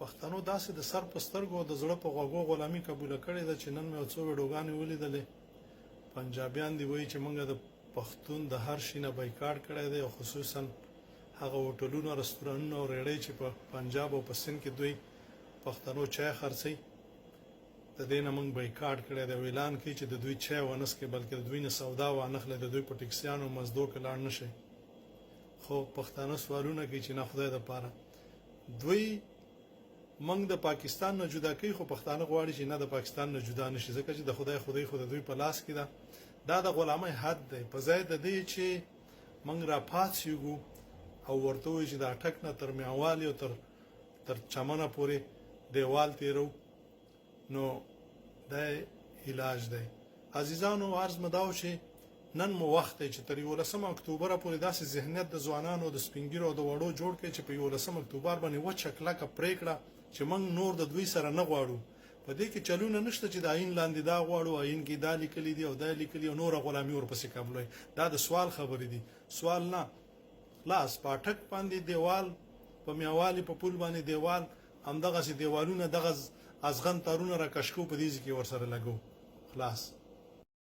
پښتنو داسې د سر په سترګو او د زړه په غوږو غلامي قبوله کړې ده چې نن مې یو څو ویډیوګانې ولیدلې. پنجابیان دي وایي چې موږ د پښتون د هر شي نه بایکاټ کړی دی، او خصوصا هغه هوټلونه، رستورانونه او ریړۍ چې په پنجاب او په سند کې دوی پښتنو چای خرڅوي، د دې نه موږ بایکاټ کړی دی او اعلان کوي چې د دوی چای ونه څښئ، بلکې د دوی نه سودا وانخلئ، د دوی په ټکسیانو مزدو کې لاړ نه شئ. خو پښتانه سوالونه کوي چې نه خدای دپاره دوی موږ د پاکستان نه جدا کوي، خو پښتانه غواړي چې نه د پاکستان نه جدا نشي، ځکه چې د خدای خو د دوی په لاس کې ده. دا د غلامۍ حد دی. په ځای د دې چې موږ راپاڅېږو او ورته وایو چې د اټک نه تر میاوالي او تر چمنه پورې دیوال تیرو، نو دا علاج دی. عزیزانو، عرض مې دا و چې نن مو وخت دی چې تر 11 اکتوبر پورې داسې ذهنیت د ځوانانو، د سپینګیرو او د وړو جوړ کړي چې په 11 اکتوبر باندې وچه کلکه پرېکړه چې موږ نور د دوی سره نه غواړو. په دې کې چلونه نشته چې د آیین لاندې دا غواړو، آیین کې دا لیکلي دي او دا لیکلي او نوره غلامي ورپسې قبلوي. دا د سوال خبرې دي، سوال نه. خلاص په اټک باندې دیوال، په میاوالي په پل باندې دیوال، همدغسې دیوالونه دغه ازغن تارونه را کشکو په دې کې ورسره لګو. خلاص.